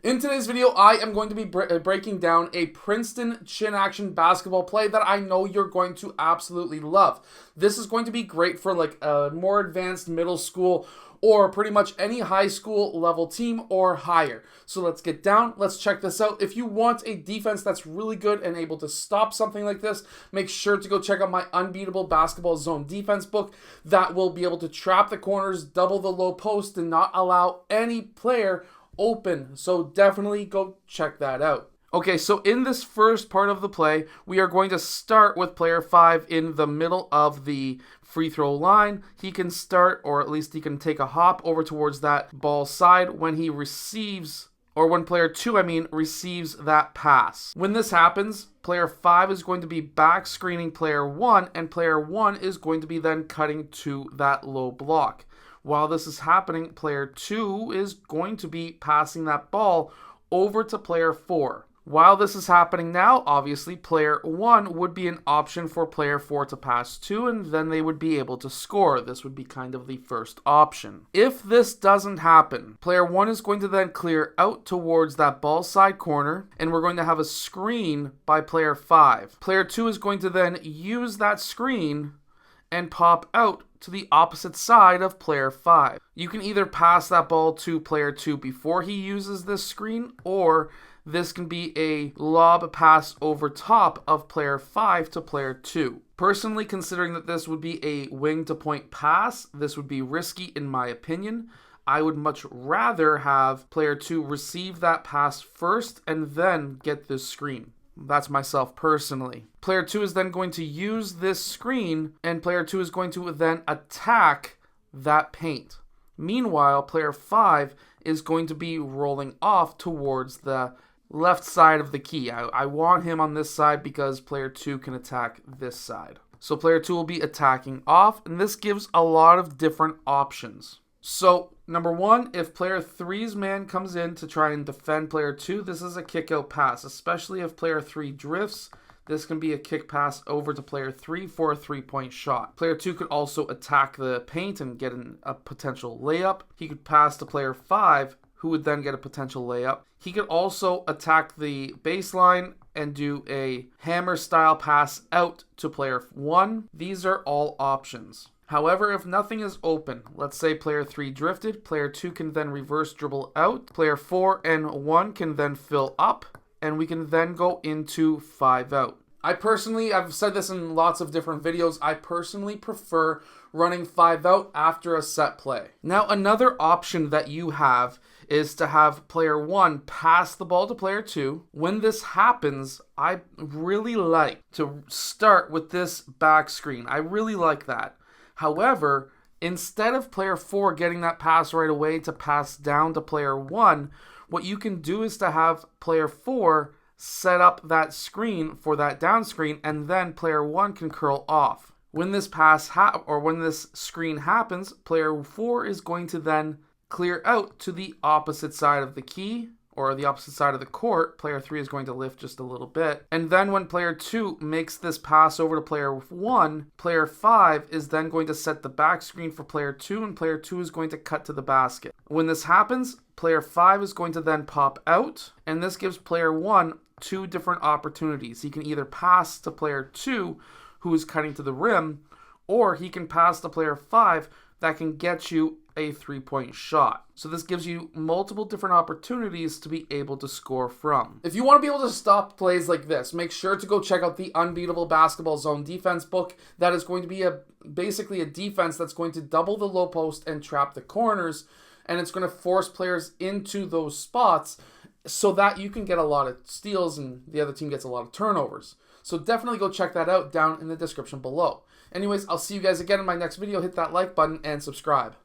In today's video, I am going to be breaking down a Princeton chin action basketball play that I know you're going to absolutely love. This is going to be great for like a more advanced middle school or pretty much any high school level team or higher. So let's get down, let's check this out. If you want a defense that's really good and able to stop something like this, make sure to go check out my Unbeatable Basketball Zone Defense book. That will be able to trap the corners, double the low post, and not allow any player open. So definitely go check that out. Okay, so in this first part of the play, we are going to start with player 5 in the middle of the free throw line. He can start, or at least he can take a hop over towards that ball side when he receives, or when player 2, receives that pass. When this happens, player 5 is going to be back screening player 1, and player 1 is going to be then cutting to that low block. While this is happening, player 2 is going to be passing that ball over to player 4. While this is happening now, obviously, player 1 would be an option for player 4 to pass to, and then they would be able to score. This would be kind of the first option. If this doesn't happen, player 1 is going to then clear out towards that ball side corner, and we're going to have a screen by player 5. Player 2 is going to then use that screen and pop out to the opposite side of player 5. You can either pass that ball to player 2 before he uses this screen, or this can be a lob pass over top of player 5 to player 2. Personally, considering that this would be a wing to point pass, this would be risky in my opinion. I would much rather have player 2 receive that pass first and then get this screen. That's myself personally. Player 2 is then going to use this screen, and player 2 is going to then attack that paint. Meanwhile, player 5 is going to be rolling off towards the left side of the key. I want him on this side because player 2 can attack this side. So player 2 will be attacking off, and this gives a lot of different options. So, number 1, if player 3's man comes in to try and defend player 2, this is a kick-out pass, especially if player 3 drifts. This can be a kick pass over to player 3 for a three-point shot. Player 2 could also attack the paint and get a potential layup. He could pass to player 5, who would then get a potential layup. He could also attack the baseline and do a hammer-style pass out to player 1. These are all options. However, if nothing is open, let's say player 3 drifted, player 2 can then reverse dribble out, player 4 and 1 can then fill up, and we can then go into 5 out. I've said this in lots of different videos, I personally prefer running 5 out after a set play. Now, another option that you have is to have player 1 pass the ball to player 2. When this happens, I really like to start with this back screen. I really like that. However, instead of player 4 getting that pass right away to pass down to player 1, what you can do is to have player 4 set up that screen for that down screen, and then player 1 can curl off. When this when this screen happens, player 4 is going to then clear out to the opposite side of the key, or the opposite side of the court. Player 3 is going to lift just a little bit. And then when player 2 makes this pass over to player 1, player 5 is then going to set the back screen for player 2, and player 2 is going to cut to the basket. When this happens, player 5 is going to then pop out, and this gives player 1 two different opportunities. He can either pass to player 2, who is cutting to the rim, or he can pass to player 5 that can get you a three-point shot. So this gives you multiple different opportunities to be able to score from. If you want to be able to stop plays like this, make sure to go check out the Unbeatable Basketball Zone Defense book. That is going to be basically a defense that's going to double the low post and trap the corners, and it's going to force players into those spots so that you can get a lot of steals and the other team gets a lot of turnovers. So definitely go check that out down in the description below. Anyways, I'll see you guys again in my next video. Hit that like button and subscribe.